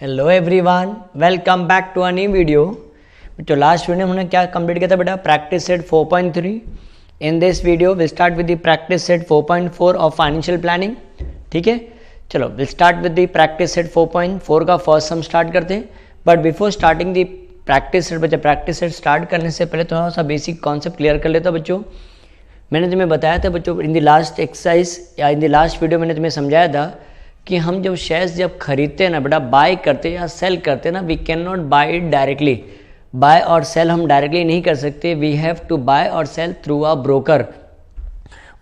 Hello everyone, welcome back to a new video. तो last video में हमने क्या कंप्लीट किया था बेटा? Practice set 4.3। In this video will start with the practice set 4.4 of financial planning. ठीक है, चलो will start with the practice set 4.4 का फर्स्ट सम स्टार्ट करते हैं। But before starting the practice set बच्चा, प्रैक्टिस सेट स्टार्ट करने से पहले थोड़ा सा बेसिक कॉन्सेप्ट क्लियर कर लेता बच्चों। मैंने तुम्हें बताया था बच्चों इन द लास्ट एक्सरसाइज या इन द लास्ट वीडियो मैंने तुम्हें समझाया था कि हम जब शेयर्स जब खरीदते हैं ना बेटा, बाय करते या सेल करते हैं ना, we can not buy it directly. Buy और सेल हम डायरेक्टली नहीं कर सकते, वी हैव टू बाय और sell through a broker.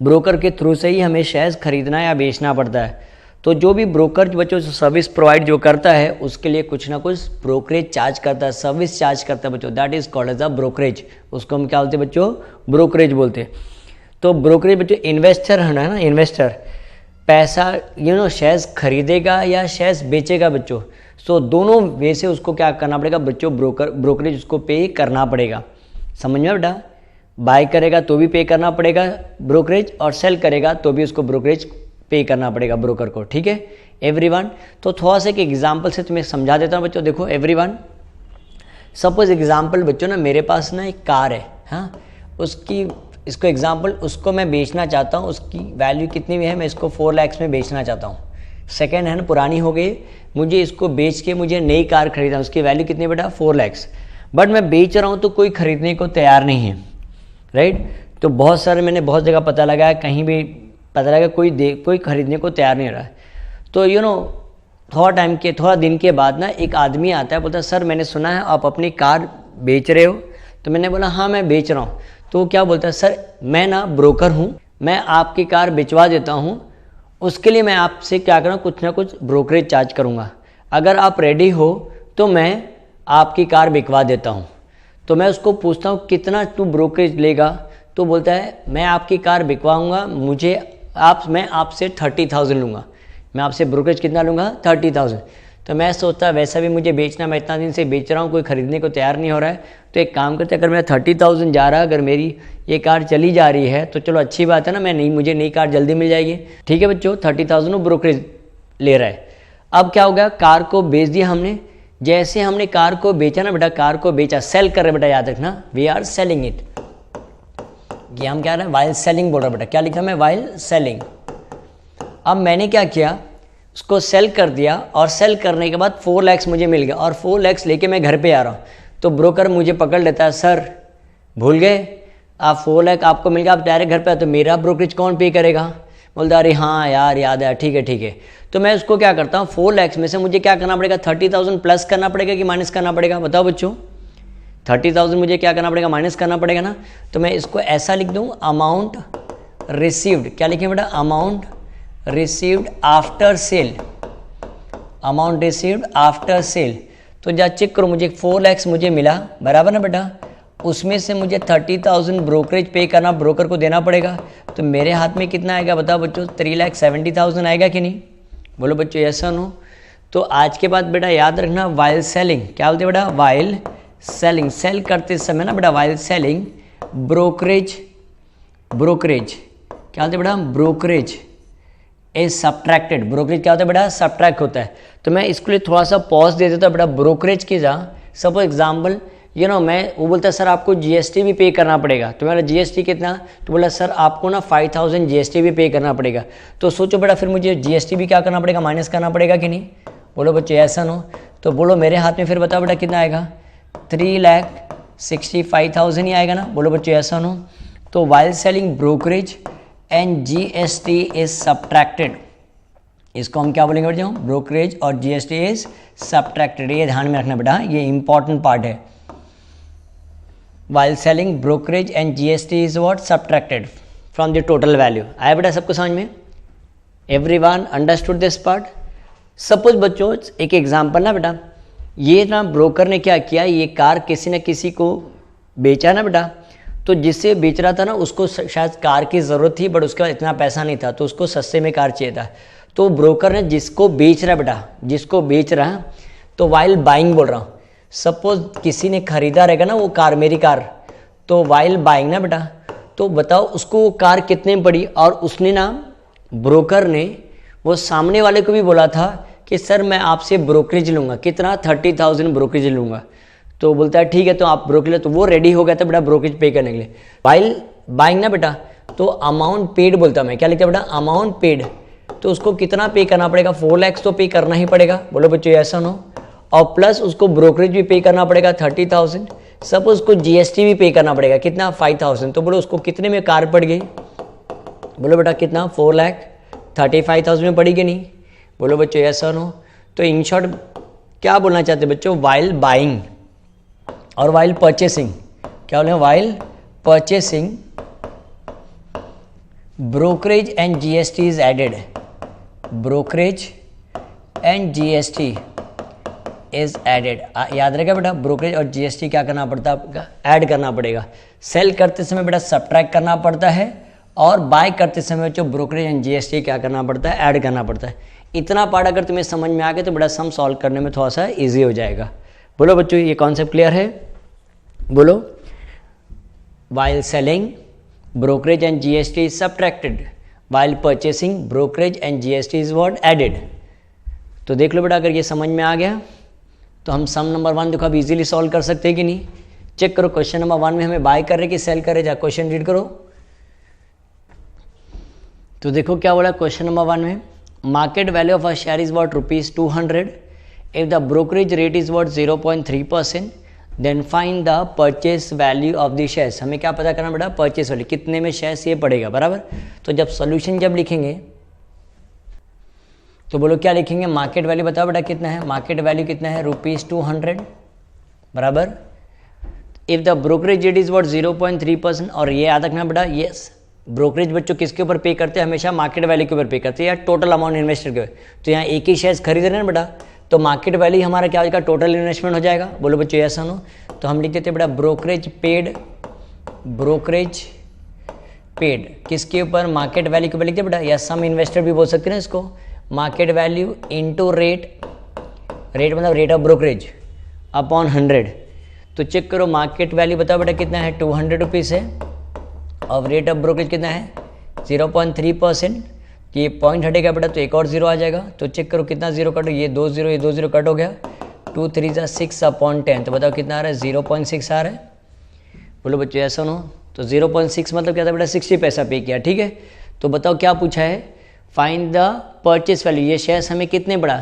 Broker के थ्रू से ही हमें शेयर्स खरीदना या बेचना पड़ता है। तो जो भी ब्रोकर बच्चों सर्विस प्रोवाइड जो करता है उसके लिए कुछ ना कुछ ब्रोकरेज चार्ज करता है, सर्विस चार्ज करता है बच्चों, that is called as a brokerage. उसको हम क्या बोलते हैं बच्चों? ब्रोकरेज बोलते हैं। तो ब्रोकरेज बच्चों इन्वेस्टर है ना, इन्वेस्टर पैसा शेयर्स खरीदेगा या शेयर्स बेचेगा बच्चों। सो दोनों वे से उसको क्या करना पड़ेगा बच्चों? ब्रोकरेज उसको पे करना पड़ेगा। समझ में बेटा? बाय करेगा तो भी पे करना पड़ेगा ब्रोकरेज, और सेल करेगा तो भी उसको ब्रोकरेज पे करना पड़ेगा ब्रोकर को। ठीक है एवरीवन, तो थोड़ा सा एक एग्जाम्पल से तुम्हें समझा देता हूँ बच्चों। देखो एवरीवन, सपोज एग्जाम्पल बच्चों ना, मेरे पास ना एक कार है, हाँ, इसको एग्जाम्पल उसको मैं बेचना चाहता हूँ। उसकी वैल्यू कितनी भी है, मैं इसको 4 लाख में बेचना चाहता हूँ। सेकेंड हैंड पुरानी हो गई, मुझे इसको बेच के मुझे नई कार खरीदना, उसकी वैल्यू कितनी बेटा? 4 लाख। बट मैं बेच रहा हूँ तो कोई खरीदने को तैयार नहीं है, राइट। तो बहुत सारे मैंने बहुत जगह पता लगाया, कहीं भी पता लगा कोई खरीदने को तैयार नहीं रहा है। तो थोड़ा दिन के बाद ना एक आदमी आता है, बोलता है सर मैंने सुना है आप अपनी कार बेच रहे हो। तो मैंने बोला हाँ मैं बेच रहा हूँ। तो वो क्या बोलता है, सर मैं ना ब्रोकर हूँ, मैं आपकी कार बेचवा देता हूँ, उसके लिए मैं आपसे क्या करूँ, कुछ ना कुछ ब्रोकरेज चार्ज करूँगा। अगर आप रेडी हो तो मैं आपकी कार बिकवा देता हूँ। तो मैं उसको पूछता हूँ कितना तू ब्रोकरेज लेगा? तो बोलता है मैं आपकी कार बिकवाऊँगा, मैं आपसे 30,000 लूँगा। मैं आपसे ब्रोकरेज कितना लूँगा? 30,000। तो मैं सोचता वैसा भी मुझे बेचना, मैं इतना दिन से बेच रहा हूँ, कोई खरीदने को तैयार नहीं हो रहा है। तो एक काम करते, अगर मैं 30,000 जा रहा, अगर मेरी ये कार चली जा रही है तो चलो अच्छी बात है ना, मुझे नई कार जल्दी मिल जाएगी। ठीक है बच्चों, 30,000 ब्रोकरेज ले रहा है। अब क्या हो गया, कार को बेच दिया हमने। जैसे हमने कार को बेचा ना बेटा, कार को बेचा, सेल कर रहे बेटा, याद रखना, वी आर सेलिंग इट। ये हम क्या रहे हैं? वाइल सेलिंग बोल रहे बेटा। क्या लिखा मैं? While selling. अब मैंने क्या किया, उसको सेल कर दिया, और सेल करने के बाद 4 लाख मुझे मिल गया, और 4 लाख लेके मैं घर पे आ रहा हूँ। तो ब्रोकर मुझे पकड़ लेता है, सर भूल गए आप 4 लाख आपको मिल गया, आप डायरेक्ट घर पे आते, तो मेरा ब्रोकरेज कौन पे करेगा? बोलता अरे हाँ यार याद है, ठीक है ठीक है। तो मैं उसको क्या करता हूँ, 4 लाख में से मुझे क्या करना पड़ेगा? 30,000 प्लस करना पड़ेगा कि माइनस करना पड़ेगा? बताओ बच्चों, 30,000 मुझे क्या करना पड़ेगा? माइनस करना पड़ेगा ना। तो मैं इसको ऐसा लिख दूँ, अमाउंट रिसीव्ड। क्या लिखें बेटा? Amount received after sale. Amount received after cell. तो जा चेक करो, मुझे 4 लाख मुझे मिला, बराबर ना बेटा। उसमें से मुझे 30,000 ब्रोकरेज पे करना, ब्रोकर को देना पड़ेगा। तो मेरे हाथ में कितना आएगा बताओ बच्चों? 3,70,000 आएगा कि नहीं? बोलो बच्चों यस और नो। तो आज के बाद बेटा याद रखना, वाइल सेलिंग क्या बोलते बेटा? While selling. सेल करते समय ना बेटा, वाइल सेलिंग ब्रोकरेज क्या बोलते बेटा? Brokerage is subtracted. ब्रोकरेज क्या होता है बेटा? सब्ट्रैक्ट होता है। तो मैं इसके लिए थोड़ा सा पॉज दे देता हूँ बेटा। ब्रोकरेज की जा सपोज एग्जाम्पल वो बोलता है सर आपको जीएसटी भी पे करना पड़ेगा। तो मेरा जीएसटी कितना? तो बोला सर आपको ना 5,000 जीएसटी भी पे करना पड़ेगा। तो सोचो बेटा, फिर मुझे जीएसटी भी क्या करना पड़ेगा? माइनस करना पड़ेगा कि नहीं? बोलो बच्चे ऐसा नो। तो बोलो मेरे हाथ में फिर बताओ बेटा कितना आएगा? 3,65,000 ही आएगा ना। बोलो बच्चे ऐसा नो। तो while selling brokerage and GST is subtracted, इसको हम क्या बोलेंगे बेटा? ब्रोकरेज और जीएसटी इज सब्ट्रैक्टेड। ये ध्यान में रखना बेटा, ये इंपॉर्टेंट पार्ट है। While selling brokerage and GST is what? Subtracted from the total value. आया बेटा सबको समझ में? Everyone understood this part? Suppose बच्चों एक एग्जांपल ना बेटा, ये ना ब्रोकर ने क्या किया, ये कार किसी न किसी को बेचा ना बेटा। तो जिससे बेच रहा था ना, उसको शायद कार की ज़रूरत थी, बट उसके पास इतना पैसा नहीं था, तो उसको सस्ते में कार चाहिए था। तो ब्रोकर ने जिसको बेच रहा बेटा, जिसको बेच रहा, तो वाइल बाइंग बोल रहा हूँ, सपोज किसी ने खरीदा रहेगा ना वो कार, मेरी कार, तो वाइल बाइंग ना बेटा, तो बताओ उसको वो कार कितने में पड़ी। और उसने ना, ब्रोकर ने वो सामने वाले को भी बोला था कि सर मैं आपसे ब्रोकरेज लूँगा, कितना 30,000 ब्रोकरेज लूँगा। तो बोलता है ठीक है तो आप ब्रोकरेज, तो वो रेडी हो गया था बेटा ब्रोकरेज पे करने के लिए। वाइल बाइंग ना बेटा, तो अमाउंट पेड बोलता मैं, क्या लिखता बेटा अमाउंट पेड, तो उसको कितना पे करना पड़ेगा 4 लाख तो पे करना ही पड़ेगा, बोलो बच्चों ऐसा नो, और प्लस उसको ब्रोकरेज भी पे करना पड़ेगा 30,000, सब उसको जीएसटी भी पे करना पड़ेगा कितना 5,000, तो बोलो उसको कितने में कार पड़ गई, बोलो बेटा कितना 4,35,000 में पड़ी कि नहीं, बोलो बच्चों ऐसा नो। तो इन शॉर्ट क्या बोलना चाहते बच्चों, वाइल बाइंग और वाइल परचेसिंग, क्या बोले while purchasing brokerage and GST is added, brokerage and GST is added, याद रखेगा बेटा ब्रोकरेज और जीएसटी क्या करना पड़ता है, ऐड करना पड़ेगा। सेल करते समय बेटा सब्ट्रैक्ट करना पड़ता है, और बाय करते समय जो ब्रोकरेज एंड जीएसटी क्या करना पड़ता है, ऐड करना पड़ता है। इतना पार्ट अगर तुम्हें समझ में आ गया तो बेटा सम सॉल्व करने में थोड़ा सा ईजी हो जाएगा। बोलो बच्चों ये कॉन्सेप्ट क्लियर है, बोलो while selling brokerage and GST is subtracted, while purchasing brokerage and GST is what added। तो देख लो बेटा अगर ये समझ में आ गया तो हम सम नंबर 1 देखो अब इजीली सॉल्व कर सकते हैं कि नहीं। चेक करो क्वेश्चन नंबर 1 में हमें बाय कर रहे कि सेल करे, जा क्वेश्चन रीड करो। तो देखो क्या बोला क्वेश्चन नंबर 1 में, market value of a share is what ₹200, if the brokerage rate is what 0.3%, then find the purchase value of the shares. हमें क्या पता करना बेटा परचेस वैल्यू, कितने में शेयर्स ये पड़ेगा बराबर। तो जब सोल्यूशन जब लिखेंगे तो बोलो क्या लिखेंगे, मार्केट वैल्यू बताओ बेटा कितना है, मार्केट वैल्यू कितना है ₹200 बराबर, if the brokerage rate is what 0.3%, और ये याद रखना बेटा यस ब्रोकरेज बच्चों किसके ऊपर पे करते हैं, हमेशा मार्केट वैल्यू के ऊपर पे करते हैं या टोटल अमाउंट इन्वेस्टर के ऊपर। तो यहाँ एक ही शेयर्स खरीद रहे हैं बेटा, तो मार्केट वैल्यू हमारा क्या हो जाएगा, टोटल इन्वेस्टमेंट हो जाएगा। बोलो बच्चों ऐसा नो, तो हम लिख देते बेटा ब्रोकरेज पेड, ब्रोकरेज पेड किसके ऊपर, मार्केट वैल्यू के ऊपर लिखते बेटा, या सम इन्वेस्टर भी बोल सकते हैं ना इसको, market value into rate, rate मतलब रेट ऑफ ब्रोकरेज अपॉन 100। तो चेक करो मार्केट वैल्यू बताओ बेटा कितना है, ₹200 है, और रेट ऑफ ब्रोकरेज कितना है 0.3%, ये पॉइंट हटेगा बेटा तो एक और जीरो आ जाएगा। तो चेक करो कितना जीरो कट, ये 2 जीरो, ये 2 जीरो कट हो गया, 2 3 6 अपॉन 10, तो बताओ कितना आ रहा है 0.6 आ रहा है। बोलो बच्चों ऐसा नो, तो 0.6 मतलब क्या था बेटा 60 पैसा पे किया, ठीक है। तो बताओ क्या पूछा है, फाइंड द परचेस वैल्यू, ये शेयर्स हमें कितने पड़ा,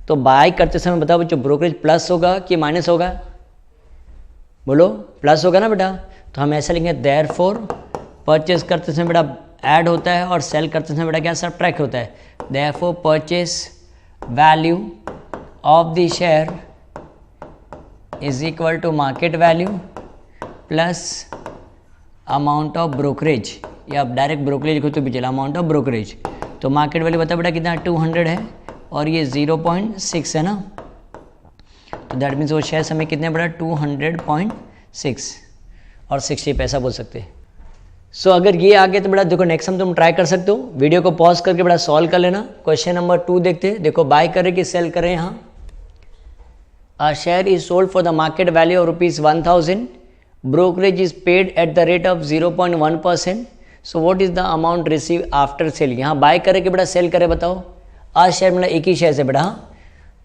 तो बाय करते समय बताओ बच्चों ब्रोकरेज प्लस होगा कि माइनस होगा, बोलो प्लस होगा ना बेटा। तो हम ऐसा लिखेंगे देयरफॉर परचेस करते समय बेटा ऐड होता है और सेल करते समय बेटा क्या सब्ट्रैक्ट होता है, therefore purchase value of the share is equal to market value plus amount of brokerage, या आप डायरेक्ट ब्रोकरेज लिखो तो भी चला, अमाउंट ऑफ ब्रोकरेज। तो मार्केट वैल्यू बता बेटा कितना 200 है और ये 0.6 है ना, तो दैट मीन्स वो शेयर्स हमें कितने पड़ा 200.6 और 60 पैसा बोल सकते हैं। सो अगर ये आ गया तो बेटा देखो नेक्स्ट हम तुम ट्राई कर सकते हो, वीडियो को पॉज करके बेटा सॉल्व कर लेना। क्वेश्चन नंबर 2 देखते हैं, देखो बाय करें कि सेल करें। यहाँ अ share is sold for the market value of ₹1000, brokerage is paid at the rate of 0.1%, so what is the amount receive after cell. यहाँ बाय करे कि बेटा सेल करे बताओ, आज शेयर मतलब एक ही शेयर से बेटा,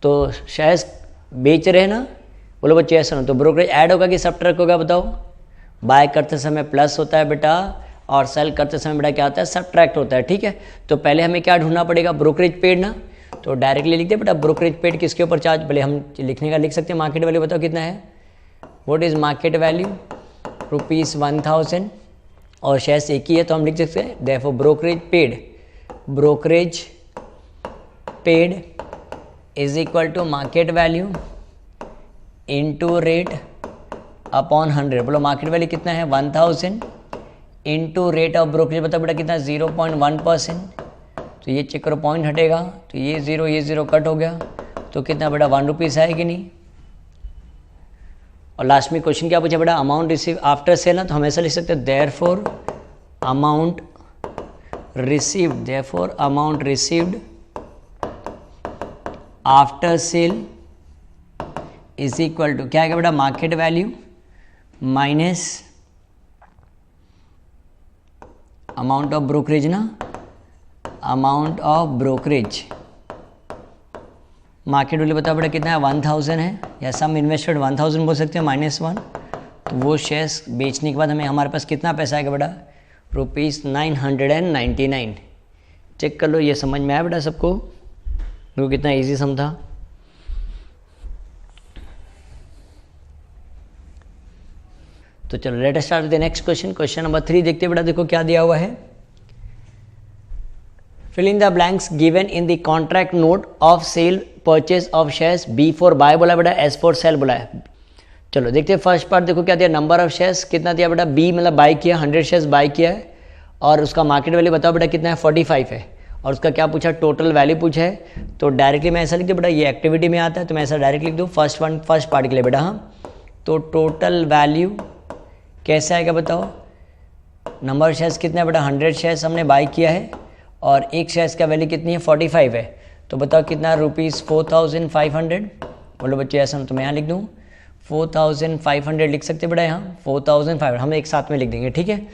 तो शेयर्स बेच रहे हैं ना, बोलो बच्चे ऐसा ना, तो ब्रोकरेज ऐड होगा कि सब्ट्रैक्ट होगा बताओ। बाय करते समय प्लस होता है बेटा और सेल करते समय बेटा क्या होता है सब्ट्रैक्ट होता है, ठीक है। तो पहले हमें क्या ढूंढना पड़ेगा ब्रोकरेज पेड ना, तो डायरेक्टली लिखते हैं बेटा ब्रोकरेज पेड किसके ऊपर चार्ज, पहले हम लिखने का लिख सकते हैं मार्केट वैल्यू बताओ कितना है, व्हाट इज मार्केट वैल्यू ₹1000 और शेयर्स एक ही है तो हम लिख सकते हैं therefore brokerage paid, brokerage paid is equal to market value into rate upon 100। बोलो मार्केट वैल्यू कितना है 1000 इनटू रेट ऑफ ब्रोकरेज बताओ बेटा कितना 0.1%, तो ये चेक करो पॉइंट हटेगा तो ये जीरो कट हो गया, तो कितना बेटा ₹1 है कि नहीं। और लास्ट में क्वेश्चन क्या पूछा बेटा अमाउंट रिसीव आफ्टर सेल ना, तो हम ऐसा लिख सकते हैं therefore amount received, therefore amount received after sale is equal to क्या है बेटा market value minus amount of brokerage ना, amount of brokerage market value बताओ बेटा कितना है 1000 है, या सम इन्वेस्टेड 1000 बोल सकते हैं -1। तो वो शेयर्स बेचने के बाद हमें हमारे पास कितना पैसा आएगा बेटा ₹999। चेक कर लो, ये समझ में आया बेटा सबको? देखो कितना इजी सम था। तो चलो let us start with the next question. Question number 3 देखते हैं बेटा, देखो क्या दिया हुआ है। Fill in the blanks given in the contract note of sale purchase of shares. B for buy बोला बेटा, S फॉर सेल बोला है। चलो देखते हैं फर्स्ट पार्ट, देखो क्या दिया, नंबर ऑफ शेयर्स कितना दिया बेटा, B मतलब बाय किया, 100 शेयर्स बाय किया है, और उसका मार्केट वैल्यू बताओ बेटा कितना है 45 है, और उसका क्या पूछा, टोटल वैल्यू पूछा है। तो डायरेक्टली मैं ऐसा लिख दूँ बेटा, ये एक्टिविटी में आता है तो मैं ऐसा डायरेक्ट लिख दूँ फर्स्ट पार्ट के लिए बेटा। हाँ, तो टोटल वैल्यू कैसे आएगा बताओ, नंबर ऑफ शेयर्स कितना है बेटा, 100 शेयर्स हमने बाय किया है, और एक शेयर्स का वैल्यू कितनी है 45 है, तो बताओ कितना, ₹4500। बोलो बच्चे ऐसा, तो मैं यहाँ लिख दूँ 4500 लिख सकते बेटा, यहाँ 4500 हम एक साथ में लिख देंगे, ठीक है,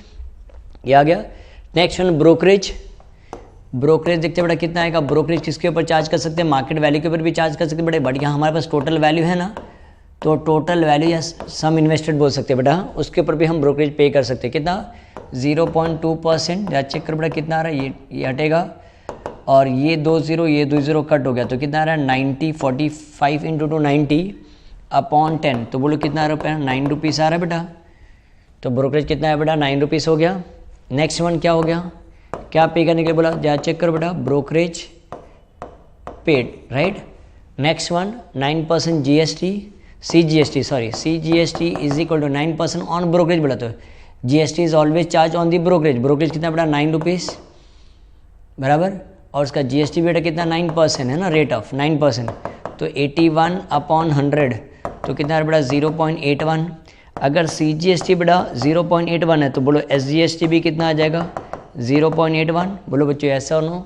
ये आ गया। Next one brokerage. ब्रोकरेज देखते बेटा कितना आएगा, ब्रोकरेज किसके ऊपर चार्ज कर सकते हैं, मार्केट वैल्यू के ऊपर भी चार्ज कर सकते हैं बेटा, बट यहाँ हमारे पास टोटल वैल्यू है ना, तो टोटल वैल्यू या सम इन्वेस्टेड बोल सकते हैं बेटा, उसके ऊपर भी हम ब्रोकरेज पे कर सकते हैं। कितना, 0.2%। या चेक कर बेटा कितना आ रहा है, ये हटेगा, और ये 20 कट हो गया, तो कितना आ रहा है 90, 45 × 2 90/10। तो बोलो कितना आ रहा है, 9 रुपीज़ आ रहा है बेटा। तो ब्रोकरेज कितना है बेटा, 9 रुपीज़ हो गया। नेक्स्ट वन क्या हो गया, क्या पे करने के लिए बोला, जहाँ चेक करो बेटा, brokerage paid, right. Next one 9% GST, CGST is equal to 9% on brokerage बोला, तो GST is always charge on the brokerage. Brokerage कितना बेटा, 9 रुपीज़ बराबर, और उसका GST बेटा कितना 9% है ना, रेट ऑफ 9%, तो 81/100, तो कितना है बेटा 0.81। अगर CGST बेटा 0.81 है, तो बोलो SGST भी कितना आ जाएगा 0.81। बोलो बच्चों ऐसा और नो,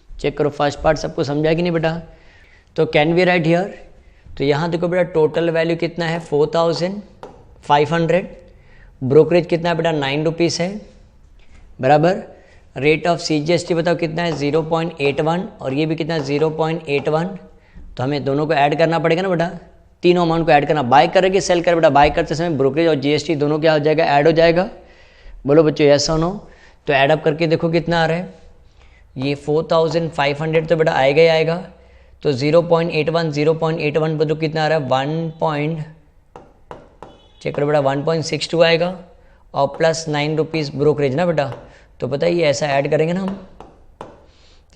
चेक करो फर्स्ट पार्ट सबको समझा कि नहीं बेटा। तो कैन वी राइट हियर, तो यहाँ देखो बेटा टोटल वैल्यू कितना है 4500, ब्रोकरेज कितना है बेटा 9 रुपीज़ है बराबर, रेट ऑफ CGST बताओ कितना है 0.81, और ये भी कितना है 0.81। तो हमें दोनों को ऐड करना पड़ेगा ना बेटा, तीनों अमाउंट को ऐड करना, बाय करेंगे सेल कर बेटा, बाय करते समय ब्रोकरेज और GST दोनों क्या हो जाएगा, ऐड हो जाएगा। बोलो बच्चों यस और नो, तो ऐड अप करके देखो कितना आ रहा है, ये 4500 तो बेटा आएगा ही आएगा, तो 0.81 पर तो कितना आ रहा है 1.62 आएगा, और प्लस 9 रुपीज़ ब्रोकरेज ना बेटा, तो पता है ये ऐसा ऐड करेंगे ना हम,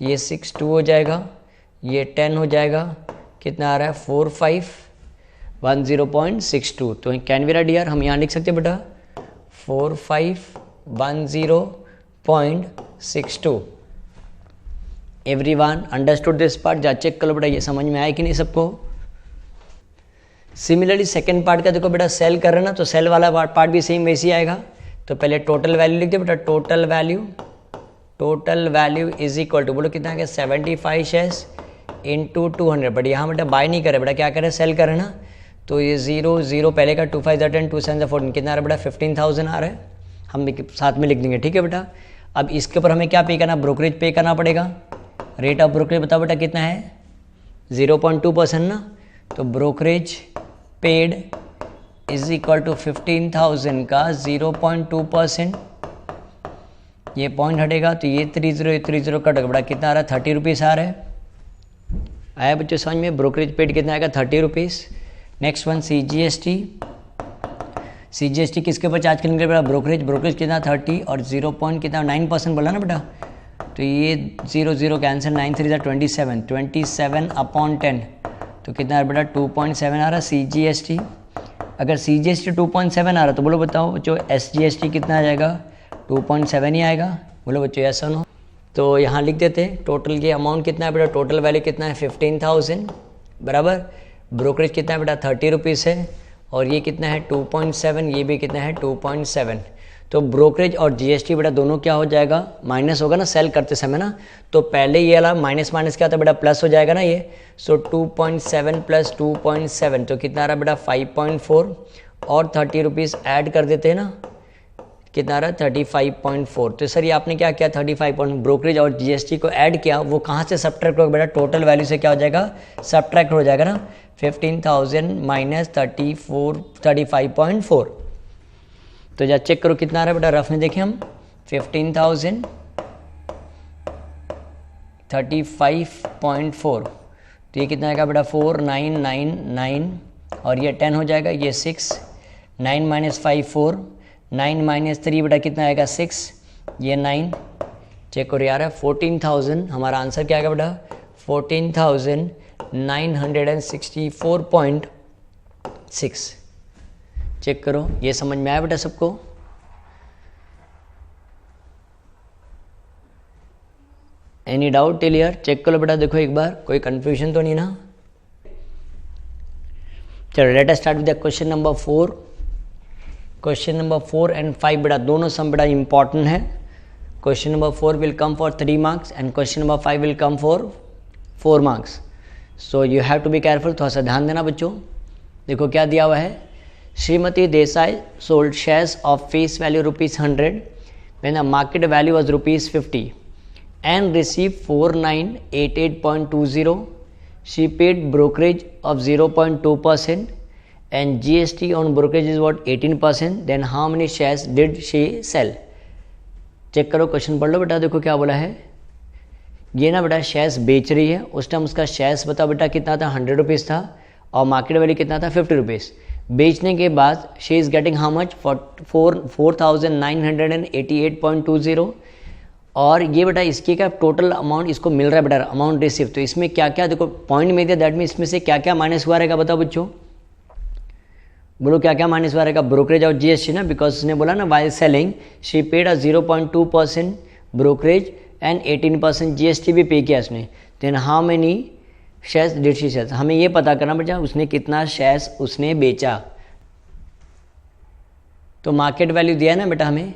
तो ये 62 हो जाएगा, ये 10 हो जाएगा, कितना आ रहा है 4510.62। तो कैन वी राइट हियर, हम यहाँ लिख सकते हैं बेटा 4510.62। एवरीवन अंडरस्टूड दिस पार्ट, जा चेक करो बेटा ये समझ में आया कि नहीं सबको। सिमिलरली सेकंड पार्ट का देखो बेटा, सेल कर रहे ना, तो सेल वाला पार्ट भी सेम वैसे ही आएगा। तो पहले टोटल वैल्यू लिख दो बेटा, total value is equal to, बोलो कितना है 75 शेयर्स इंटू 200, बट यहाँ बेटा बाय नहीं करे बेटा, क्या करे सेल करे ना, तो ये 0 पहले का 2 5 10 2 7 14 कितना आ रहा है बेटा 15,000 आ रहा है, हम साथ में लिख देंगे, ठीक है बेटा। अब इसके ऊपर हमें क्या पे करना, ब्रोकरेज पे करना पड़ेगा। रेट ऑफ ब्रोकरेज बताओ बेटा कितना है 0.2% ना, तो brokerage paid is equal to 15,000 का 0.2%, ये पॉइंट हटेगा, तो ये 30 कट होगा बेटा, कितना आ रहा है 30 रुपीज़ आ रहा है। आया बच्चों समझ में, ब्रोकरेज पेड कितना आएगा 30 रुपीज़। नेक्स्ट वन CGST किसके ऊपर चार्ज करने के लिए बेटा, ब्रोकरेज कितना 30, और 0.9% बोला ना बेटा, तो ये 0 कैंसिल, 9 3 27/10, तो कितना है बेटा 2.7 आ रहा CGST। अगर CGST 2.7 आ रहा तो बोलो बताओ बच्चों SGST कितना आ जाएगा 2.7 ही आएगा। बोलो बच्चों ऐसा ना हो, तो यहाँ लिख देते टोटल ये अमाउंट कितना है बेटा, टोटल वैल्यू कितना है 15,000 बराबर, ब्रोकरेज कितना है बेटा 30 रुपीज़ है, और ये कितना है 2.7, ये भी कितना है 2.7। तो ब्रोकरेज और GST बेटा दोनों क्या हो जाएगा, माइनस होगा ना सेल करते समय ना, तो पहले ये वाला माइनस क्या होता है बेटा, प्लस हो जाएगा ना ये, सो 2.7 + 2.7, तो कितना आ रहा है बेटा 5.4, और 30 रुपीज़ ऐड कर देते हैं ना, कितना आ रहा है 35.4। तो सर ये आपने क्या किया 35 ब्रोकरेज और जीएसटी को ऐड किया, वो कहाँ से सब्ट्रैक्ट होगा बेटा, टोटल वैल्यू से क्या हो जाएगा, सब्ट्रैक्ट हो जाएगा ना, 15,000 माइनस 35.4। तो जा चेक करो कितना आ रहा है बेटा, रफ में देखें हम 15,000 35.4, तो ये कितना आएगा बेटा 4999, और ये 10 हो जाएगा, ये 6, 9 माइनस 5 4, 9 माइनस 3 बेटा कितना आएगा 6, ये 9, चेक करो यार 14,000, हमारा आंसर क्या आएगा बेटा 14,964.6। चेक करो, ये समझ में आया बेटा सबको। Any doubt till here, check करो बेटा, देखो एक बार कोई कंफ्यूजन तो नहीं ना। चलो let us start with the question number 4। Question number 4 and 5 बेटा दोनों सम बेटा इंपॉर्टेंट है। Question number 4 will come for 3 marks and question number 5 will come for 4 marks. So you have to be careful, थोड़ा सा ध्यान देना बच्चों। देखो क्या दिया हुआ है, Shrimati Desai sold shares of face value ₹100 when the market value was ₹50 and received 4988.20. She paid brokerage of 0.2% and GST on brokerage is what 18%. Then how many shares did she sell? Check करो, क्वेश्चन पढ़ लो बेटा। देखो क्या बोला है, ये ना बेटा शेयर्स बेच रही है, उस टाइम उसका शेयर्स बताओ बेटा कितना था, ₹100 था, और मार्केट वैल्यू कितना था, ₹50। बेचने के बाद she is getting how much, 4,988.20। और ये बेटा इसकी क्या टोटल अमाउंट इसको मिल रहा है बेटा, अमाउंट रिसीव। तो इसमें क्या क्या देखो पॉइंट में दिया, दैट मीन इसमें से क्या क्या माइनस हुआ रहेगा, बताओ बच्चों, बोलो क्या क्या माइनस हुआ रहेगा, ब्रोकरेज और जीएसटी ना, बिकॉज उसने बोला ना while selling she paid a 0.2% brokerage and 18% GST भी पे किया उसने। Then how many shares did she sell, हमें ये पता करना बेटा उसने कितना शेयर्स उसने बेचा। तो मार्केट वैल्यू दिया है ना बेटा हमें,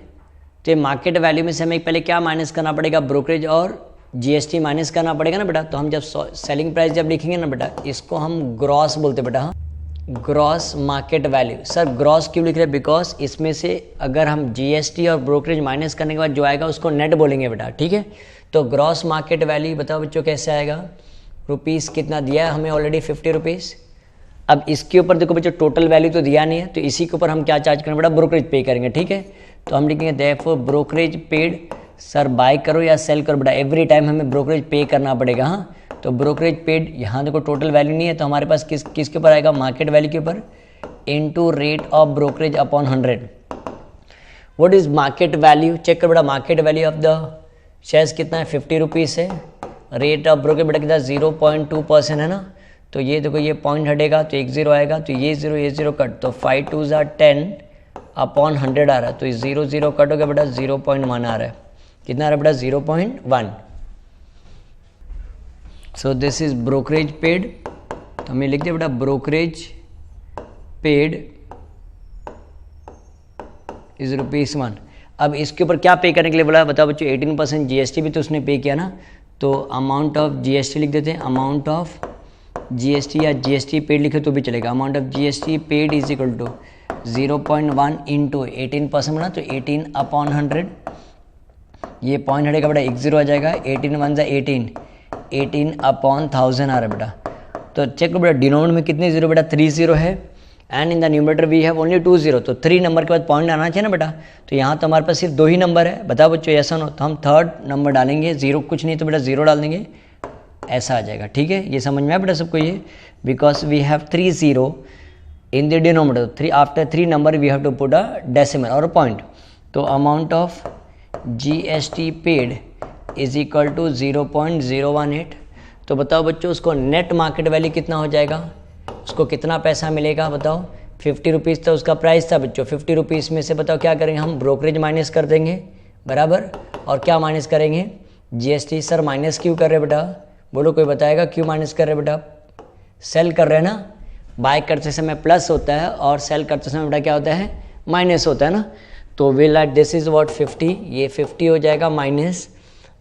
तो मार्केट वैल्यू में से हमें पहले क्या माइनस करना पड़ेगा, ब्रोकरेज और जीएसटी माइनस करना पड़ेगा ना बेटा। तो हम जब सेलिंग प्राइस जब लिखेंगे ना बेटा, इसको हम ग्रॉस बोलते बेटा, gross market value. Sir gross क्यों लिख रहे हैं, बिकॉज इसमें से अगर हम जीएसटी और ब्रोकरेज माइनस करने के बाद जो आएगा उसको नेट बोलेंगे बेटा, ठीक है। तो ग्रॉस मार्केट वैल्यू बताओ बच्चों कैसे आएगा, रुपीज़ कितना दिया है हमें ऑलरेडी ₹50। अब इसके ऊपर देखो बच्चों टोटल वैल्यू तो दिया नहीं है, तो इसी के ऊपर हम क्या चार्ज करेंगे बेटा, ब्रोकरेज पे करेंगे, ठीक है। तो हम लिखेंगे therefore brokerage paid, sir buy करो या सेल करो बेटा, एवरी टाइम हमें ब्रोकरेज पे करना पड़ेगा। हाँ, तो ब्रोकरेज पेड, यहाँ देखो टोटल वैल्यू नहीं है, तो हमारे पास किसके ऊपर आएगा, मार्केट वैल्यू के ऊपर, into rate of brokerage upon 100। What is market value, check करो बेटा, market value of the shares कितना है, ₹50 है, रेट ऑफ ब्रोकरेज बेटा कितना 0.2% है ना। तो ये देखो ये पॉइंट हटेगा तो 1 0 आएगा, तो ये 0 कट, तो 5 2 10 अपॉन 100 आ रहा है, तो 0 0 कट हो गया बेटा 0.1 आ रहा है, कितना आ रहा है बेटा 0.1। सो दिस इज ब्रोकरेज पेड, तो हमें लिख दिया बेटा ब्रोकरेज पेड इज ₹1। अब इसके ऊपर क्या पे करने के लिए बोला बताओ बच्चों, 18% जीएसटी भी तो उसने पे किया ना, तो अमाउंट ऑफ जीएसटी लिख देते हैं, अमाउंट ऑफ जीएसटी या जीएसटी पेड लिखे तो भी चलेगा। Amount of GST paid is equal to 0.1 into 18% बना, तो 18 अपॉन 100, ये पॉइंट हटेगा बेटा 1 0 आ जाएगा, 18 1 18, 18 अपॉन 1000 आ रहा है बेटा। तो चेक करो बेटा डिनोमिनेटर में कितने जीरो बेटा, 3 0 है, and in the numerator we have only 2 0, तो 3 नंबर के बाद पॉइंट आना चाहिए ना बेटा। तो यहाँ तो हमारे पास सिर्फ 2 ही नंबर है, बताओ बच्चों ऐसा ना, तो हम थर्ड नंबर डालेंगे, 0 कुछ नहीं तो बेटा 0 डाल देंगे, ऐसा आ जाएगा, ठीक है। ये समझ में आया बेटा सबको, ये because we have 3 0 in the denominator, 3 after 3 number we have to put a decimal और पॉइंट। तो amount of GST paid is equal to 0.018। तो बताओ बच्चों उसको नेट मार्केट वैल्यू कितना हो जाएगा, उसको कितना पैसा मिलेगा बताओ, ₹50 तो उसका प्राइस था बच्चों, ₹50 में से बताओ क्या करेंगे हम, ब्रोकरेज माइनस कर देंगे बराबर, और क्या माइनस करेंगे, जीएसटी। सर माइनस क्यों कर रहे बेटा, बोलो कोई बताएगा क्यों माइनस कर रहे बेटा, सेल कर रहे हैं ना, बाय करते समय प्लस होता है और सेल करते समय बेटा क्या होता है, माइनस होता है ना। तो will at this is what 50, ये 50 हो जाएगा माइनस,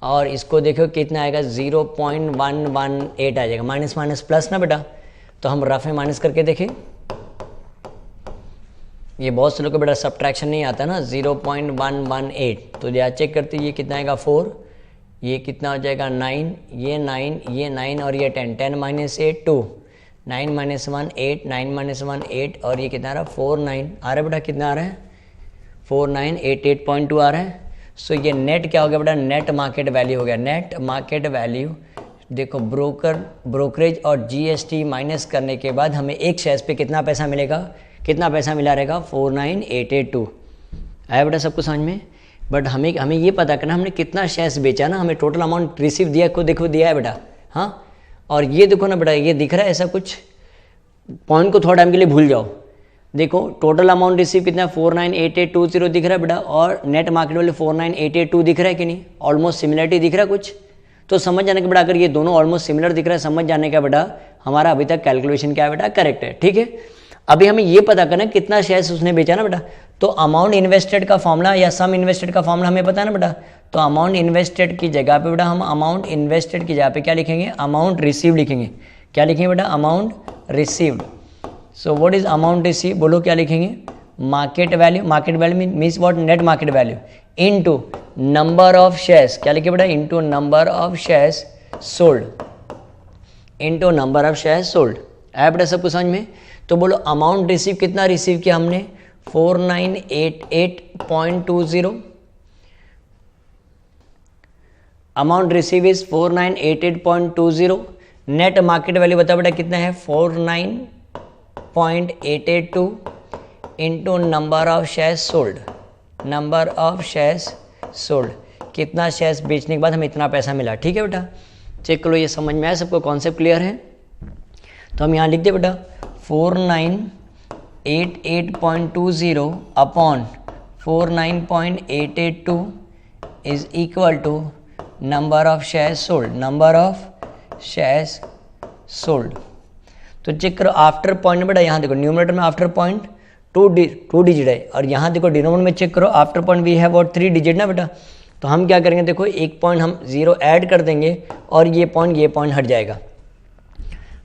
और इसको देखो कितना आएगा 0.118 आ जाएगा, माइनस माइनस प्लस ना बेटा। तो हम रफ में माइनस करके देखें, ये बहुत से लोग को बेटा सब्ट्रैक्शन नहीं आता ना, 0.118, तो या चेक करते ये कितना आएगा 4, ये कितना हो जाएगा 9, ये 9, ये 9 और ये 10, 10 माइनस 8 2, 9 माइनस 1 8, 9 माइनस 1 8 और ये कितना आ रहा है 4 9 आ रहा है बेटा, कितना आ रहा है 4988.2 आ रहा है। सो ये नेट क्या हो गया बेटा, नेट मार्केट वैल्यू हो गया। नेट मार्केट वैल्यू देखो ब्रोकरेज और जीएसटी माइनस करने के बाद हमें एक शेयर पे कितना पैसा मिलेगा, कितना पैसा मिला रहेगा 49882। आया बेटा सबको समझ में। बट हमें ये पता करना हमने कितना शेयर्स बेचा ना, हमें टोटल अमाउंट रिसीव दिया को देखो दिया है बेटा। हाँ, और ये देखो ना बेटा, ये दिख रहा है ऐसा कुछ, पॉइंट को थोड़ा टाइम के लिए भूल जाओ। देखो टोटल अमाउंट रिसीव कितना है 498820 दिख रहा है बेटा, और नेट मार्केट वैल्यू 49882 दिख रहा है कि नहीं, ऑलमोस्ट सिमिलरिटी दिख रहा है कुछ। तो समझ जाने का बेटा, अगर ये दोनों ऑलमोस्ट सिमिलर दिख रहा है, समझ जाने का बेटा हमारा अभी तक कैलकुलेशन क्या है बेटा, करेक्ट है। ठीक है, अभी हमें ये पता करना है कितना शेयर्स उसने बेचा ना बेटा। तो अमाउंट इन्वेस्टेड का फॉर्मूला या सम इन्वेस्टेड का फॉर्मूला हमें पता है ना बेटा। तो अमाउंट इन्वेस्टेड की जगह पे बेटा हम अमाउंट इन्वेस्टेड की जगह पे क्या लिखेंगे, अमाउंट रिसीव लिखेंगे। क्या लिखेंगे बेटा, amount received. So what is amount receive, बोलो क्या लिखेंगे, market value. Market value means what, net market value into number of shares. क्या लिखे बेटा, into number of shares sold, into number of shares sold. आया बेटा सबको समझ में। तो बोलो अमाउंट रिसीव कितना रिसीव किया हमने, 4988.20। Amount receive is 4988.20। Net market value बता बेटा कितना है 49.882 into number of shares sold, number of shares sold, कितना शेयर्स बेचने के बाद हमें इतना पैसा मिला। ठीक है बेटा, चेक करो ये समझ में आया सबको, कॉन्सेप्ट क्लियर है। तो हम यहाँ लिख दे बेटा 4988.20 upon 49.882 is equal to number of shares sold, number of shares sold. तो चेक करो आफ्टर पॉइंट बेटा, यहाँ देखो न्यूमरेटर में आफ्टर पॉइंट टू डिजिट है, और यहाँ देखो डिनोमिनेटर में चेक करो आफ्टर पॉइंट वी हैव और 3 डिजिट ना बेटा। तो हम क्या करेंगे, देखो एक पॉइंट हम 0 ऐड कर देंगे और ये पॉइंट हट जाएगा।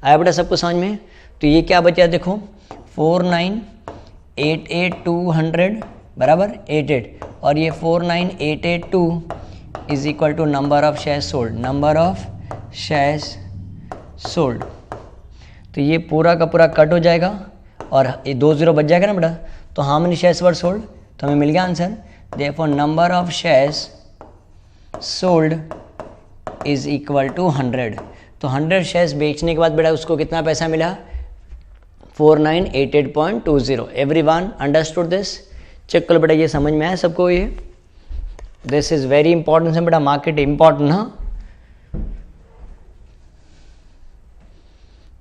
आया बेटा सबको समझ में। तो ये क्या बचा देखो 4988,200 बराबर 88 और ये 49,882 is equal to number of shares sold, number of shares sold. तो ये पूरा का पूरा कट हो जाएगा और ये 2 0 बच जाएगा ना बेटा। तो how many shares were sold, तो हमें मिल गया answer. Therefore number of shares sold is equal to 100। तो 100 शेयर्स बेचने के बाद बेटा उसको कितना पैसा मिला 4988.20। Everyone understood this. चेक करो बेटा ये समझ में आया सबको। ये दिस इज वेरी इंपॉर्टेंट है बेटा, मार्केट इंपॉर्टेंट। हाँ,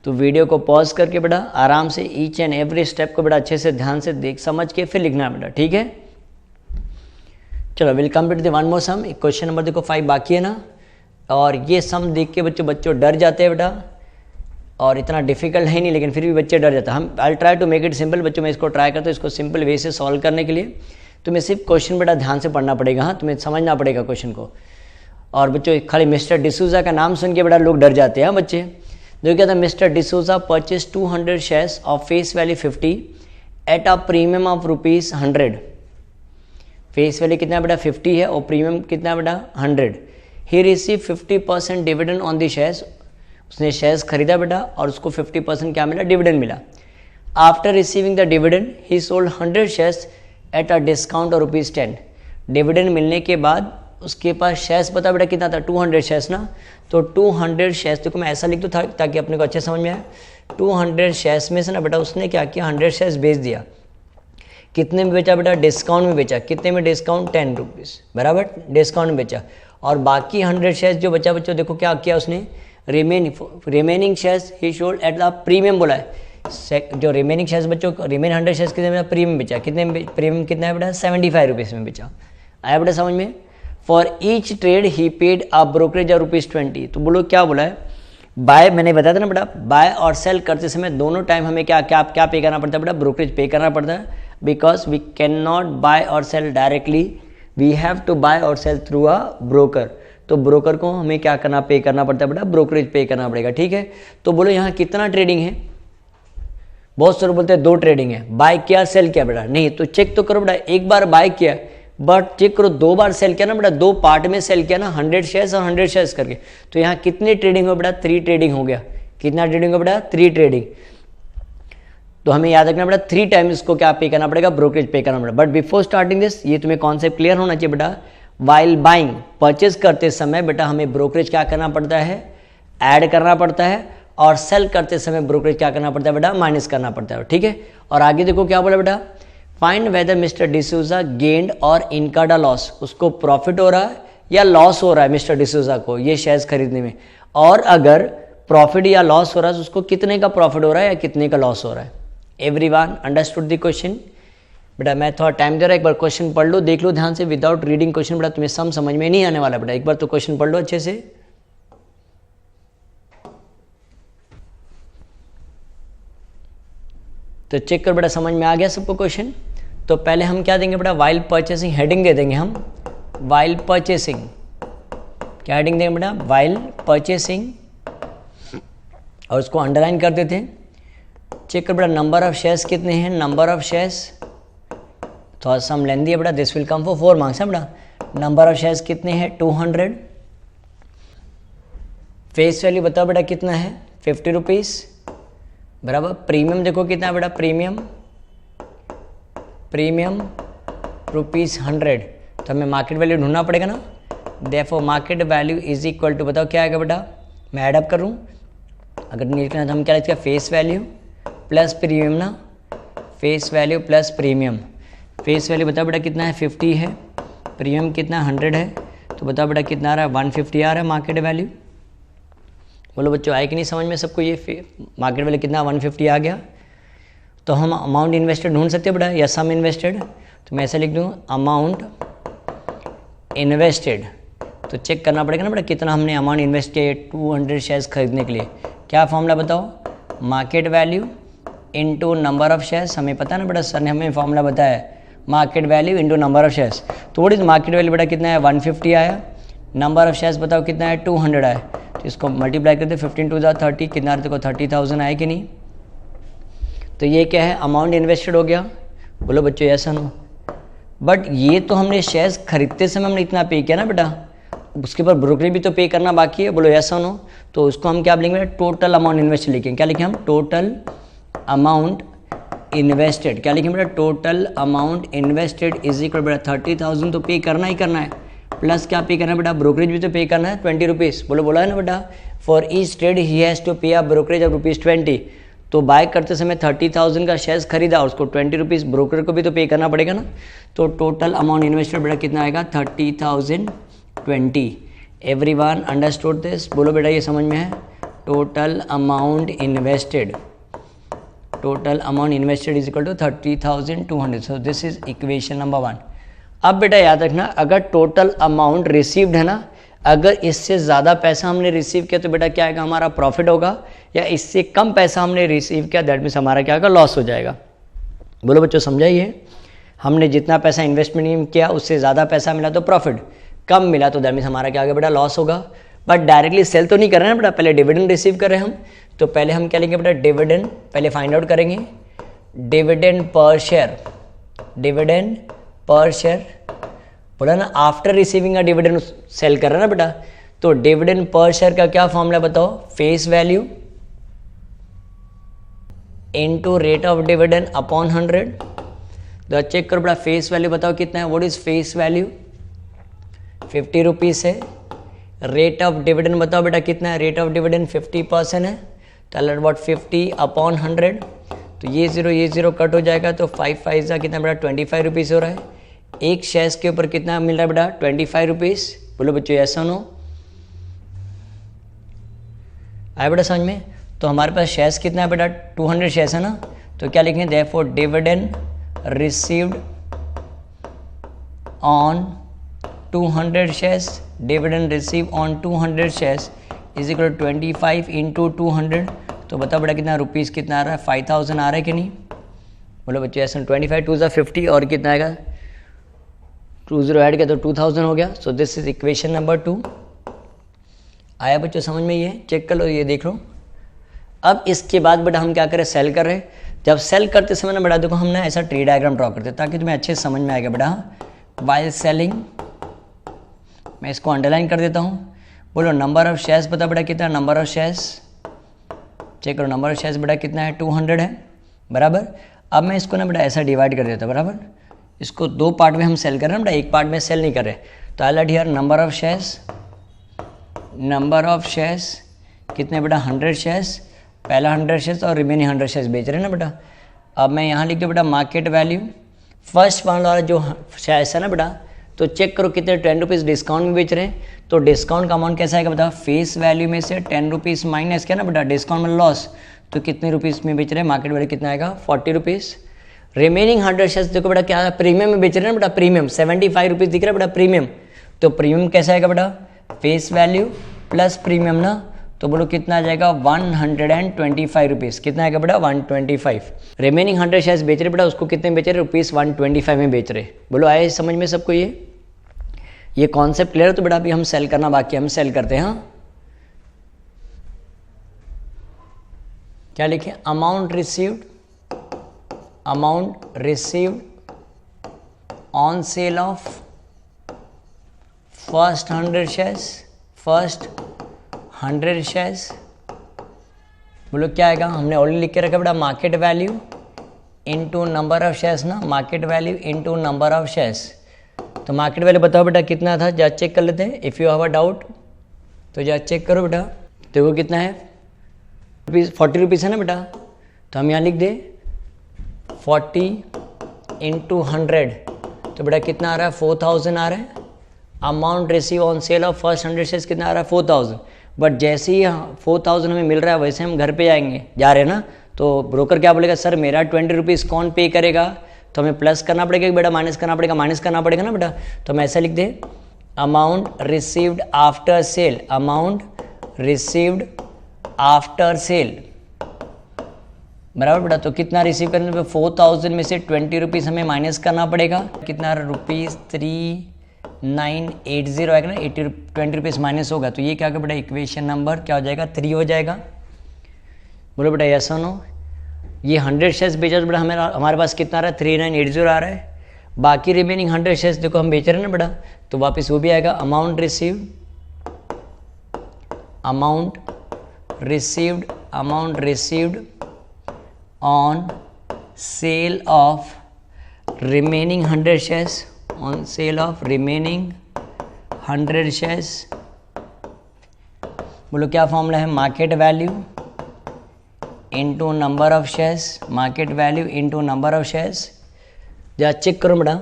तो वीडियो को पॉज करके बेटा आराम से ईच एंड एवरी स्टेप को बेटा अच्छे से ध्यान से देख समझ के फिर लिखना बेटा, ठीक है। चलो will complete the one more sum. Question number देखो 5 बाकी है ना, और ये सम देख के बच्चों डर जाते हैं बेटा, और इतना डिफिकल्ट है नहीं लेकिन फिर भी बच्चे डर जाते हैं। हम I try to make it simple बच्चों, मैं इसको ट्राई करता हूँ इसको सिंपल वे से सॉल्व करने के लिए। तुम्हें सिर्फ क्वेश्चन बेटा ध्यान से पढ़ना पड़ेगा, हाँ तुम्हें समझना पड़ेगा क्वेश्चन को। और बच्चों खाली मिस्टर डिसूजा का नाम सुन के बेटा लोग डर जाते हैं बच्चे। देखो क्या था, Mister D'Souza purchase 200 shares of face value 50 at a premium of ₹100। Face value कितना बेटा 50 है और प्रीमियम कितना बेटा 100। He receive 50% dividend on the shares. उसने शेयर्स खरीदा बेटा और उसको 50% क्या मिला, डिविडेंड मिला। After receiving the dividend he sold 100 shares at a discount or ₹10। Dividend मिलने के बाद उसके पास शेयर्स पता बेटा कितना था 200 शेयर्स ना। तो 200 शेयर्स देखो मैं ऐसा लिख दूँ ताकि अपने को अच्छे समझ में आए। 200 शेयर्स में से ना बेटा उसने क्या किया 100 शेयर्स बेच दिया। कितने में बेचा बेटा, डिस्काउंट में बेचा। कितने में डिस्काउंट, ₹10 बराबर डिस्काउंट में बेचा। और बाकी 100 शेयर्स जो बचा बच्चों देखो क्या किया उसने, remaining shares he sold at the premium बोला है। जो रिमेनिंग शेयर्स बच्चों रिमेनिंग 100 शेयर्स कितने में प्रीमियम बेचा। कितने में प्रीमियम कितना है बेटा ₹75 में बेचा। आया बेटा समझ में। For each trade he paid a brokerage of ₹20। तो बोलो क्या बोला है, बाय मैंने बताया था ना बेटा, बाय और सेल करते समय दोनों टाइम हमें क्या क्या क्या पे करना पड़ता है बेटा, ब्रोकरेज पे करना पड़ता है। Because we can not buy और sell directly, we have to buy और सेल थ्रू अ ब्रोकर। तो ब्रोकर को हमें क्या करना, पे करना पड़ता है बेटा, ब्रोकरेज पे करना पड़ेगा, ठीक है। तो बोलो यहाँ कितना ट्रेडिंग है, बहुत सारे बोलते हैं 2 ट्रेडिंग है, बाय किया सेल किया बेटा, नहीं तो चेक तो करो बेटा, एक बार बाय किया बट चेक करो 2 बार सेल किया ना बेटा, 2 पार्ट में सेल किया ना, 100 शेयर्स और 100 शेयर्स करके, तो यहाँ कितनी ट्रेडिंग हो बेटा, 3 ट्रेडिंग हो गया। कितना ट्रेडिंग हो बेटा, 3 ट्रेडिंग। तो हमें याद रखना बेटा 3 टाइम इसको क्या पे करना पड़ेगा, ब्रोकरेज पे करना पड़ेगा। बट बिफोर स्टार्टिंग दिस ये तुम्हें कॉन्सेप्ट क्लियर होना चाहिए बेटा, वाइल बाइंग परचेज करते समय बेटा हमें ब्रोकरेज क्या करना पड़ता है, ऐड करना पड़ता है, और सेल करते समय ब्रोकरेज क्या करना पड़ता है बेटा, माइनस करना पड़ता है, ठीक है। और आगे देखो क्या बोला बेटा, find weather mister D'Souza gained और इनकर्ड अ लॉस, उसको प्रॉफिट हो रहा है या लॉस हो रहा है मिस्टर डिसूजा को ये शेयर्स खरीदने में, और अगर प्रॉफिट या लॉस हो रहा है तो उसको कितने का प्रॉफिट हो रहा है या कितने का लॉस हो रहा है। Everyone understood the question. बेटा मैं थोड़ा टाइम दे रहा हूँ, एक बार क्वेश्चन पढ़ लो, देख लो ध्यान से, विदाउट रीडिंग क्वेश्चन बेटा तुम्हें समझ में नहीं आने वाला बेटा, एक बार तो क्वेश्चन पढ़ लो अच्छे से। तो चेक कर बेटा समझ में आ गया सबको क्वेश्चन। तो पहले हम क्या देंगे बेटा, वाइल परचेसिंग हेडिंग दे देंगे हम, वाइल परचेसिंग, क्या हेडिंग देंगे बेटा, वाइल परचेसिंग, और उसको अंडरलाइन कर देते हैं। चेक कर बेटा नंबर ऑफ शेयर्स कितने हैं, नंबर ऑफ शेयर्स थोड़ा सा हम लेंदी है बेटा, this will come for 4 marks है बेटा। नंबर ऑफ शेयर्स कितने हैं, 200। फेस वैल्यू बताओ बेटा कितना है, 50 रुपीज़ बराबर। प्रीमियम देखो कितना है बेटा, प्रीमियम ₹100। तो हमें मार्केट वैल्यू ढूंढना पड़ेगा ना, therefore market value is equal to, बताओ क्या आएगा बेटा, मैं ऐडअप करूँ, अगर निकलना तो हम क्या लिखते हैं, फेस वैल्यू प्लस प्रीमियम ना, face value plus premium. Face value बताओ बेटा कितना है, 50 है, प्रीमियम कितना 100 है, तो बताओ बेटा कितना आ रहा है, 150 आ रहा है मार्केट वैल्यू। बोलो बच्चों आए कि नहीं समझ में सबको, ये मार्केट वैल्यू कितना 150 आ गया। तो हम अमाउंट इन्वेस्टेड ढूंढ सकते हैं बेटा, या सम इन्वेस्टेड, तो मैं ऐसा लिख दूँ अमाउंट इन्वेस्टेड। तो चेक करना पड़ेगा ना बेटा कितना हमने अमाउंट इन्वेस्ट किया 200 शेयर्स खरीदने के लिए। क्या फॉर्मूला बताओ, market value into number of shares, हमें पता है ना बेटा, सर ने हमें फॉर्मूला बताया, market value into number of shares. तो व्हाट इज मार्केट वैल्यू बेटा कितना है, 150 आया, नंबर ऑफ शेयर्स बताओ कितना है, 200 आया, तो इसको मल्टीप्लाई करते 15 2 30, कितना देखो 30,000 आए कि नहीं। तो ये क्या है, अमाउंट इन्वेस्टेड हो गया। बोलो बच्चों ऐसा नो, बट ये तो हमने शेयर्स खरीदते समय हमने इतना पे किया ना बेटा, उसके ऊपर ब्रोकरेज भी तो पे करना बाकी है। बोलो ऐसा नो, तो उसको हम क्या लिखेंगे, टोटल अमाउंट इन्वेस्टेड लिखेंगे। क्या लिखें हम, टोटल अमाउंट इन्वेस्टेड। क्या लिखें बेटा, total amount invested is equal बेटा 30,000 तो पे करना ही करना है, प्लस क्या पे करना है बेटा, ब्रोकरेज भी तो पे करना है 20 रुपीज़। बोला है ना बेटा, for each trade he has to pay a brokerage of ₹20। तो बाय करते समय 30,000 का शेयर्स खरीदा और उसको 20 रुपीज़ ब्रोकर को भी तो पे करना पड़ेगा ना। तो टोटल अमाउंट इन्वेस्टेड बेटा कितना आएगा, 30,020। Everyone understood this. बोलो बेटा ये समझ में है, total amount invested is equal to 30,200। So this is equation number 1। अब बेटा याद रखना, अगर टोटल अमाउंट रिसीव्ड है ना, अगर इससे ज़्यादा पैसा हमने रिसीव किया तो बेटा क्या आएगा, हमारा प्रॉफिट होगा, या इससे कम पैसा हमने रिसीव किया दैट मीन्स हमारा क्या होगा, लॉस हो जाएगा। बोलो बच्चों समझाइए, हमने जितना पैसा इन्वेस्टमेंट किया उससे ज़्यादा पैसा मिला तो प्रॉफिट, कम मिला तो दैट मीन्स हमारा क्या होगा बेटा, लॉस होगा। बट डायरेक्टली सेल तो नहीं कर रहे हैं बेटा, पहले डिविडेंड रिसीव कर रहे हैं हम, तो पहले हम क्या लेंगे बेटा, डिविडेंड पहले फाइंड आउट करेंगे, डिविडेंड पर शेयर। बोला ना after receiving a dividend sell कर रहा है ना बेटा, तो डिविडेंड पर शेयर का क्या फॉर्मूला बताओ, face value into rate of dividend upon 100। तो चेक करो बेटा फेस वैल्यू बताओ कितना है, what is face value, 50 rupees है। रेट ऑफ डिविडेंड बताओ बेटा कितना है, रेट ऑफ डिविडेंड 50% है, तो अलर्ट अबाउट 50 अपॉन 100। तो ये जीरो कट हो जाएगा, तो 5 5 कितना बेटा, 25 रुपीज़ हो रहा है। एक शेयर्स के ऊपर कितना मिल रहा है बेटा, 25 रुपीज़। बोलो बच्चों ऐसा नो आया बेटा समझ में। तो हमारे पास शेयर्स कितना है बेटा, 200 शेयर्स है ना, तो क्या लिखेंगे, therefore dividend received on 200 shares, dividend receive on 200 shares is equal 25 into 200। तो बताओ बेटा कितना रुपीज़ कितना आ रहा है, 5,000 आ रहा है कि नहीं। बोलो बच्चों ऐसा 25 2 50 और कितना आएगा, 20 ऐड किया तो 2000 हो गया। सो दिस इज इक्वेशन नंबर 2। आया बच्चों समझ में, ये चेक कर लो, ये देख लो। अब इसके बाद बेटा हम क्या करें, सेल कर रहे हैं। जब सेल करते समय ना बेटा देखो हमने ऐसा ट्री डायग्राम ड्रॉ करते ताकि तुम्हें अच्छे से समझ में आएगा बेटा। वाइल सेलिंग, मैं इसको अंडरलाइन कर देता हूँ। बोलो नंबर ऑफ शेयर्स पता बेटा कितना, नंबर ऑफ शेयर्स चेक करो, नंबर ऑफ शेयर्स बेटा कितना है 200 है बराबर। अब मैं इसको ना बेटा ऐसा डिवाइड कर देता बराबर, इसको दो पार्ट में हम सेल कर रहे हैं बेटा, एक पार्ट में सेल नहीं कर रहे। तो I let here number of shares, number of shares कितने बेटा 100 शेयर्स, पहला 100 शेयर्स और रिमेनिंग 100 शेयर्स बेच रहे हैं ना बेटा। अब मैं यहाँ लिख दूँ बेटा मार्केट वैल्यू, फर्स्ट वाला जो शेयर्स है ना बेटा, तो चेक करो कितने 10 रुपीज़ डिस्काउंट में बेच रहे हैं। तो डिस्काउंट का अमाउंट कैसा आएगा बता, फेस वैल्यू में से 10 रुपीज़ माइनस क्या ना बेटा डिस्काउंट में लॉस, तो कितने रुपीज़ में बेच रहे हैं, मार्केट वैल्यू कितना आएगा 40 रुपीज़। रिमेनिंग 100 शेयर्स देखो बेटा क्या प्रीमियम में बेच रहे हैं ना बेटा, प्रीमियम 75 रुपीज़ दिख रहा है बेटा प्रीमियम। तो प्रीमियम कैसा आएगा बेटा, फेस वैल्यू प्लस प्रीमियम ना, तो बोलो कितना आ जाएगा 125 रुपीज़, कितना आएगा बेटा 125। रिमेनिंग 100 शेयर्स बेच रहे बेटा, उसको कितने बेच रहे, रुपीज़ 125 में बेच रहे। बोलो आए समझ में सबको, ये कॉन्सेप्ट क्लियर है। तो बेटा अभी हम सेल करना बाकी है, हम सेल करते हैं। हाँ क्या लिखे, amount received on sale of first 100 shares, बोलो क्या आएगा, हमने ऑलरेडी लिख के रखा बेटा market value into number of shares ना, market value into number of shares. तो मार्केट वैल्यू बताओ बेटा कितना था, जा चेक कर लेते हैं। If you have a doubt तो जा चेक करो बेटा, देखो कितना है 40 रुपीज़ है ना बेटा। तो हम यहाँ लिख दे 40 इंटू 100, तो बेटा कितना आ रहा है 4000 आ रहा है। Amount receive on sale of first 100 shares कितना आ रहा है 4000। बट जैसे ही 4000 हमें मिल रहा है वैसे हम घर पे जा रहे हैं ना, तो ब्रोकर क्या बोलेगा, सर मेरा 20 रुपीज़ कौन पे करेगा, तो हमें प्लस करना पड़ेगा कि बेटा माइनस करना पड़ेगा, माइनस करना पड़ेगा ना बेटा। तो हम ऐसा लिख दे amount received after sale, amount received after sale बराबर बेटा। तो कितना रिसीव करने पे 4000 में से 20 रुपीज़ हमें माइनस करना पड़ेगा, कितना ₹3980 आएगा ना, 20 रुपीज़ माइनस होगा। तो ये क्या होगा बेटा, इक्वेशन नंबर क्या हो जाएगा 3 हो जाएगा। बोलो बेटा यस और नो। ये 100 शेयर्स बेचा तो बेटा हमारे पास कितना आ रहा है 3980 आ रहा है। बाकी रिमेनिंग 100 शेयर्स देखो हम बेच रहे हैं ना बेटा, तो वापस वो भी आएगा amount received on sale of remaining 100 shares, on sale of remaining 100 shares. बोलो क्या फॉर्मूला है, market value into number of shares, market value into number of shares. जरा चेक करो बेटा,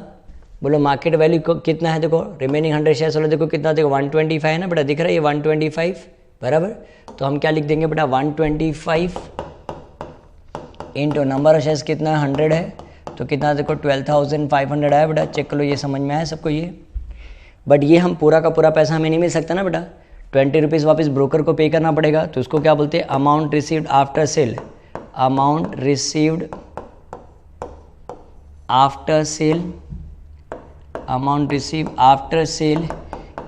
बोलो मार्केट वैल्यू को कितना है, देखो रिमेनिंग 100 शेयर्स वाला देखो कितना, देखो 125 है ना बेटा, दिख रहा है ये 125 बराबर। तो हम क्या लिख देंगे बेटा 125 इंटू नंबर ऑफ शेयर्स कितना है 100 है, तो कितना देखो 12,500 आया बेटा। चेक कर लो, ये समझ में आया सबको ये। बट ये हम पूरा का पूरा पैसा हमें नहीं मिल सकता ना बेटा, 20 रुपीज़ वापस ब्रोकर को पे करना पड़ेगा। तो उसको क्या बोलते हैं, amount received after sale, amount received after sale, amount receive after sale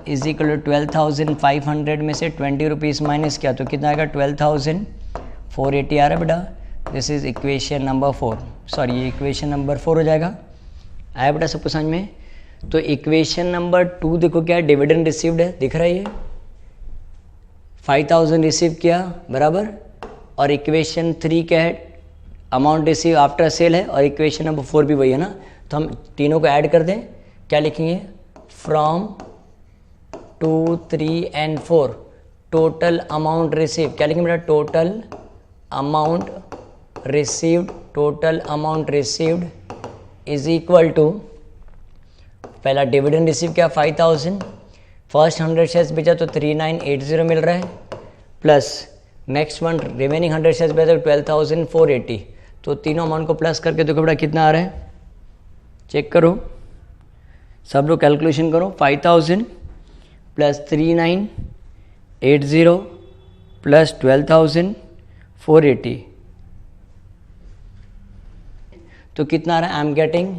is equal to 12,500 में से 20 रुपीज़ माइनस किया तो कितना आएगा 12,480 आ रहा है बेटा। This is equation number 4, sorry ये इक्वेशन नंबर 4 हो जाएगा। आया बेटा सबको समझ में। तो इक्वेशन नंबर 2 देखो क्या है, डिविडेंड रिसीव्ड है, दिख रहा है ये 5000 रिसीव किया बराबर। और इक्वेशन 3 क्या है, अमाउंट रिसीव आफ्टर सेल है। और इक्वेशन नंबर 4 भी वही है ना, तो हम तीनों को ऐड कर दें, क्या लिखेंगे, from 2, 3 and 4 total amount receive, क्या लिखेंगे बेटा, total amount received, total amount received is equal to, पहला डिविडेंड रिसीव किया 5000, फर्स्ट 100 शेयर्स बेचा तो 3980 मिल रहा है, plus next one remaining 100 shares बेचा तो 12,480। तो तीनों अमाउंट को प्लस करके देखो बेटा कितना आ रहा है, चेक करो सब लोग कैलकुलेशन करो। 5000 प्लस 3980 प्लस 12,480 तो कितना आ रहा है, आई एम गेटिंग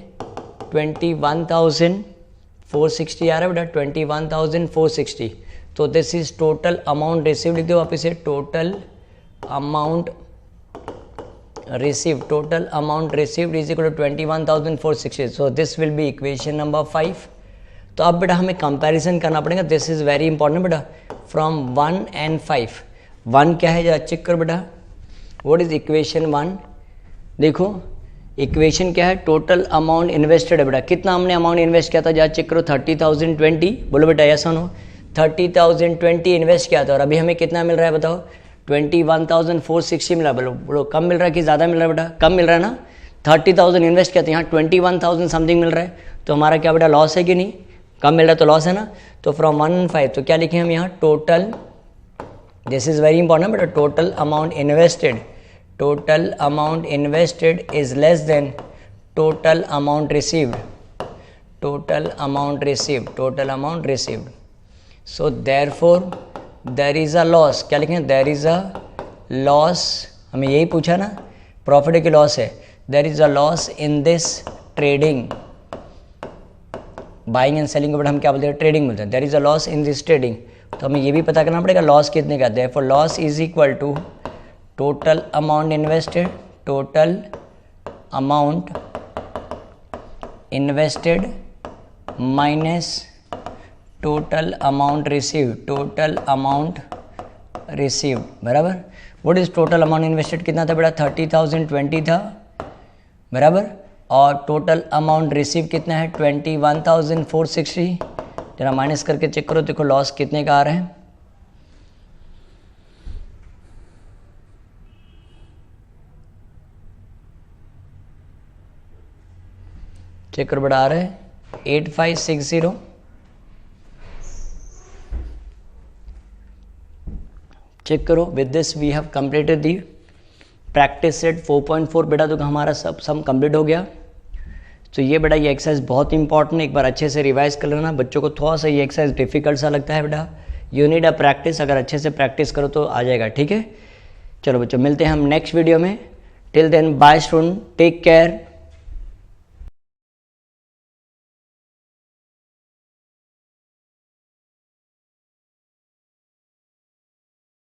21,460 आ रहा है बेटा, 21,460। तो this is total amount receive, लिख दो वापस से, total amount received, total amount received is equal to 21,460. So this will be equation number 5. तो अब बेटा हमें कंपैरिजन करना पड़ेगा. दिस इज वेरी इंपॉर्टेंट बेटा. From 1 and 5. 1 क्या है जरा चेक करो बेटा. What is equation 1? देखो इक्वेशन क्या है, टोटल अमाउंट इन्वेस्टेड है बेटा. कितना हमने अमाउंट इन्वेस्ट किया था जरा चेक करो. 30,020. बोलो बेटा ऐसा नो. 30,020 इन्वेस्ट किया था और अभी हमें कितना मिल रहा है बताओ. 21,460 मिला. बोलो कम मिल रहा है कि ज़्यादा मिल रहा है बेटा. कम मिल रहा है ना. 30,000 इन्वेस्ट किया था, यहाँ 21,000 समथिंग मिल रहा है. तो हमारा क्या बेटा लॉस है कि नहीं. कम मिल रहा है तो लॉस है ना. तो फ्रॉम 1 and 5 तो क्या लिखें हम यहाँ total. This is very important बेटा. Total amount invested, total amount invested is less than total amount received, total amount received, total amount received. So therefore there is a loss. क्या लिखें, there is a loss. हमें यही पूछा ना, profit की loss है. There is a loss in this trading. Buying and selling को हम क्या बोलते हैं, ट्रेडिंग बोलते हैं. There is a loss in this trading. तो हमें ये भी पता करना पड़ेगा लॉस कितने का. Therefore loss is equal to total amount invested, total amount invested minus total amount received, total amount received. बराबर. What is total amount invested कितना था बेटा, 30,020 था. बराबर. और टोटल अमाउंट रिसीव कितना है, 21,460. जरा माइनस करके चेक करो, देखो लॉस कितने का आ रहा है. चेक करो बेटा, आ रहा है 8560. चेक करो. With this we have completed the practice set 4.4. बेटा तो हमारा सब सम कंप्लीट हो गया. तो ये बेटा ये एक्सरसाइज बहुत इंपॉर्टेंट है, एक बार अच्छे से रिवाइज कर लेना. बच्चों को थोड़ा सा ये एक्सरसाइज डिफिकल्ट सा लगता है बेटा. You need a practice. अगर अच्छे से प्रैक्टिस करो तो आ जाएगा. ठीक है. चलो बच्चों मिलते हैं हम नेक्स्ट वीडियो में. Till then bye student, take care.